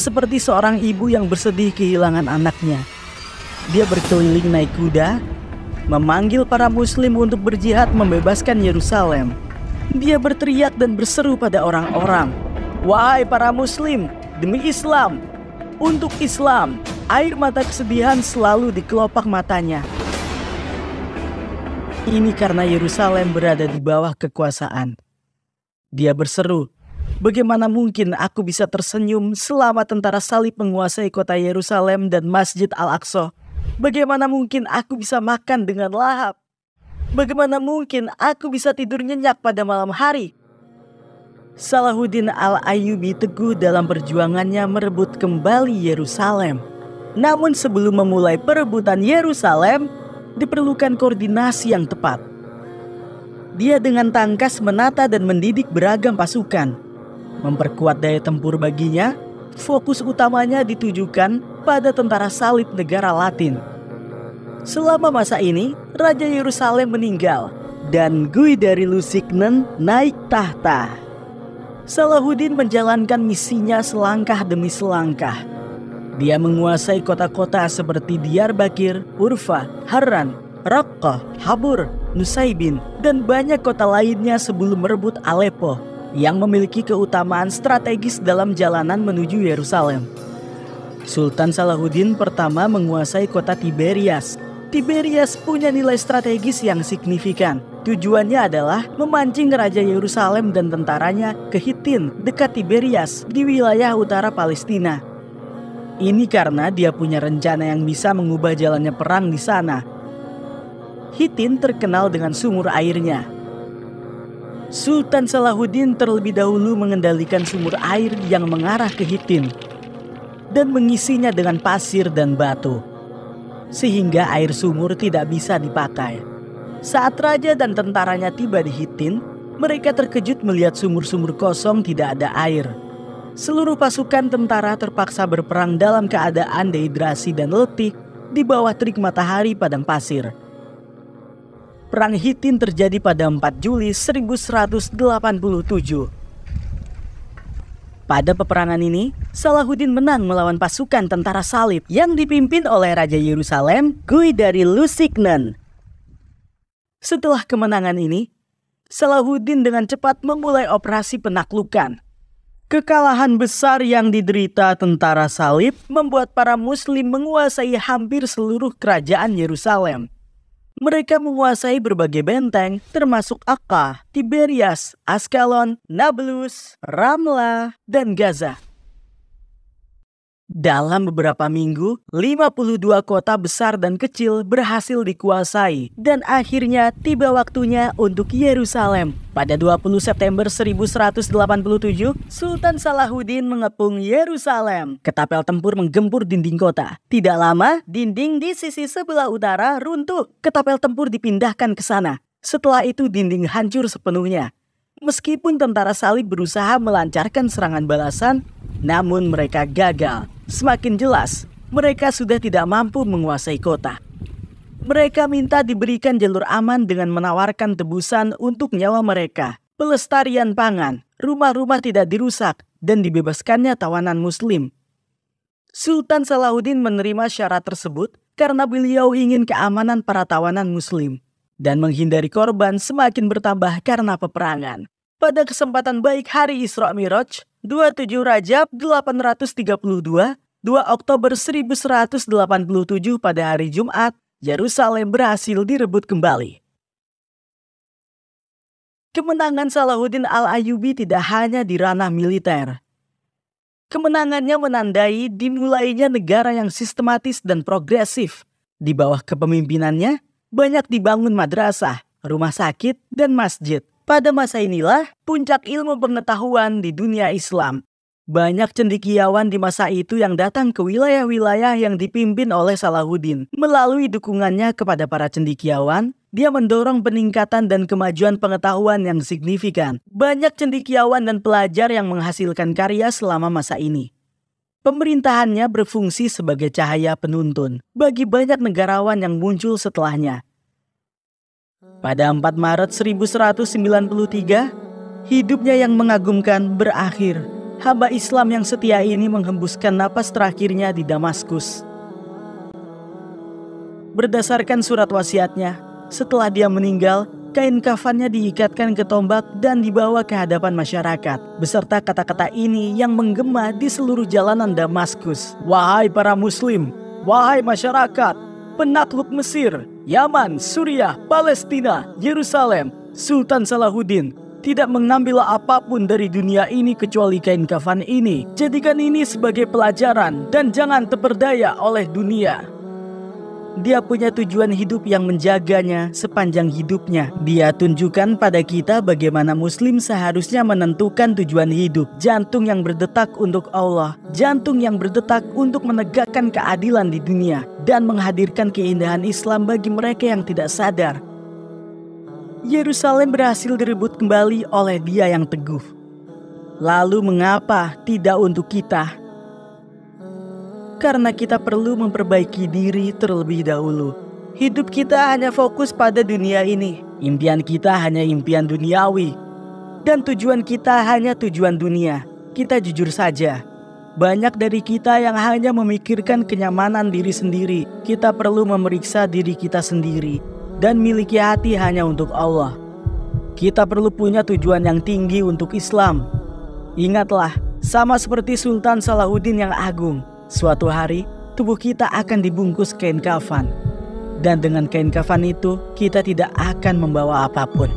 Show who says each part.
Speaker 1: seperti seorang ibu yang bersedih kehilangan anaknya. Dia berkeliling naik kuda, memanggil para muslim untuk berjihad membebaskan Yerusalem. Dia berteriak dan berseru pada orang-orang, "Wahai para muslim, demi Islam, untuk Islam." Air mata kesedihan selalu di kelopak matanya. Ini karena Yerusalem berada di bawah kekuasaan. Dia berseru, "Bagaimana mungkin aku bisa tersenyum selama tentara salib menguasai kota Yerusalem dan Masjid Al-Aqsa? Bagaimana mungkin aku bisa makan dengan lahap? Bagaimana mungkin aku bisa tidur nyenyak pada malam hari?" Salahuddin Al-Ayyubi teguh dalam perjuangannya merebut kembali Yerusalem. Namun sebelum memulai perebutan Yerusalem, diperlukan koordinasi yang tepat. Dia dengan tangkas menata dan mendidik beragam pasukan. Memperkuat daya tempur baginya, fokus utamanya ditujukan pada tentara salib negara Latin. Selama masa ini, Raja Yerusalem meninggal dan Guy dari Lusignan naik tahta. Salahuddin menjalankan misinya selangkah demi selangkah. Dia menguasai kota-kota seperti Diyarbakir, Urfa, Harran, Raqqah, Habur, Nusaybin, dan banyak kota lainnya sebelum merebut Aleppo yang memiliki keutamaan strategis dalam jalanan menuju Yerusalem. Sultan Salahuddin pertama menguasai kota Tiberias. Tiberias punya nilai strategis yang signifikan. Tujuannya adalah memancing Raja Yerusalem dan tentaranya ke Hittin dekat Tiberias di wilayah utara Palestina. Ini karena dia punya rencana yang bisa mengubah jalannya perang di sana. Hittin terkenal dengan sumur airnya. Sultan Salahuddin terlebih dahulu mengendalikan sumur air yang mengarah ke Hittin dan mengisinya dengan pasir dan batu, sehingga air sumur tidak bisa dipakai. Saat raja dan tentaranya tiba di Hittin, mereka terkejut melihat sumur-sumur kosong tidak ada air. Seluruh pasukan tentara terpaksa berperang dalam keadaan dehidrasi dan letih di bawah terik matahari padang pasir. Perang Hittin terjadi pada 4 Juli 1187. Pada peperangan ini, Salahuddin menang melawan pasukan tentara salib yang dipimpin oleh Raja Yerusalem, Guy dari Lusignan. Setelah kemenangan ini, Salahuddin dengan cepat memulai operasi penaklukan. Kekalahan besar yang diderita tentara salib membuat para muslim menguasai hampir seluruh kerajaan Yerusalem. Mereka menguasai berbagai benteng termasuk Akka, Tiberias, Askalon, Nablus, Ramlah, dan Gaza. Dalam beberapa minggu, 52 kota besar dan kecil berhasil dikuasai dan akhirnya tiba waktunya untuk Yerusalem. Pada 20 September 1187, Sultan Salahuddin mengepung Yerusalem. Ketapel tempur menggempur dinding kota. Tidak lama, dinding di sisi sebelah utara runtuh. Ketapel tempur dipindahkan ke sana. Setelah itu dinding hancur sepenuhnya. Meskipun tentara salib berusaha melancarkan serangan balasan, namun mereka gagal. Semakin jelas, mereka sudah tidak mampu menguasai kota. Mereka minta diberikan jalur aman dengan menawarkan tebusan untuk nyawa mereka, pelestarian pangan, rumah-rumah tidak dirusak, dan dibebaskannya tawanan muslim. Sultan Salahuddin menerima syarat tersebut karena beliau ingin keamanan para tawanan muslim dan menghindari korban semakin bertambah karena peperangan. Pada kesempatan baik hari Isra Miraj, 27 Rajab 832, 2 Oktober 1187 pada hari Jumat, Yerusalem berhasil direbut kembali. Kemenangan Salahuddin Al-Ayyubi tidak hanya di ranah militer. Kemenangannya menandai dimulainya negara yang sistematis dan progresif. Di bawah kepemimpinannya, banyak dibangun madrasah, rumah sakit, dan masjid. Pada masa inilah puncak ilmu pengetahuan di dunia Islam. Banyak cendekiawan di masa itu yang datang ke wilayah-wilayah yang dipimpin oleh Salahuddin. Melalui dukungannya kepada para cendekiawan, dia mendorong peningkatan dan kemajuan pengetahuan yang signifikan. Banyak cendekiawan dan pelajar yang menghasilkan karya selama masa ini. Pemerintahannya berfungsi sebagai cahaya penuntun bagi banyak negarawan yang muncul setelahnya. Pada 4 Maret 1193, hidupnya yang mengagumkan berakhir. hamba Islam yang setia ini menghembuskan napas terakhirnya di Damaskus. Berdasarkan surat wasiatnya, setelah dia meninggal, kain kafannya diikatkan ke tombak dan dibawa ke hadapan masyarakat, beserta kata-kata ini yang menggema di seluruh jalanan Damaskus. Wahai para muslim, wahai masyarakat, penakluk Mesir, Yaman, Suriah, Palestina, Yerusalem, Sultan Salahuddin tidak mengambil apapun dari dunia ini kecuali kain kafan ini. Jadikan ini sebagai pelajaran dan jangan terperdaya oleh dunia. Dia punya tujuan hidup yang menjaganya sepanjang hidupnya. Dia tunjukkan pada kita bagaimana muslim seharusnya menentukan tujuan hidup. Jantung yang berdetak untuk Allah, jantung yang berdetak untuk menegakkan keadilan di dunia dan menghadirkan keindahan Islam bagi mereka yang tidak sadar. Yerusalem berhasil direbut kembali oleh dia yang teguh. Lalu mengapa tidak untuk kita? Karena kita perlu memperbaiki diri terlebih dahulu. Hidup kita hanya fokus pada dunia ini. Impian kita hanya impian duniawi. Dan tujuan kita hanya tujuan dunia. Kita jujur saja, banyak dari kita yang hanya memikirkan kenyamanan diri sendiri. Kita perlu memeriksa diri kita sendiri dan miliki hati hanya untuk Allah. Kita perlu punya tujuan yang tinggi untuk Islam. Ingatlah, sama seperti Sultan Salahuddin yang agung, suatu hari tubuh kita akan dibungkus kain kafan. Dan dengan kain kafan itu kita tidak akan membawa apapun.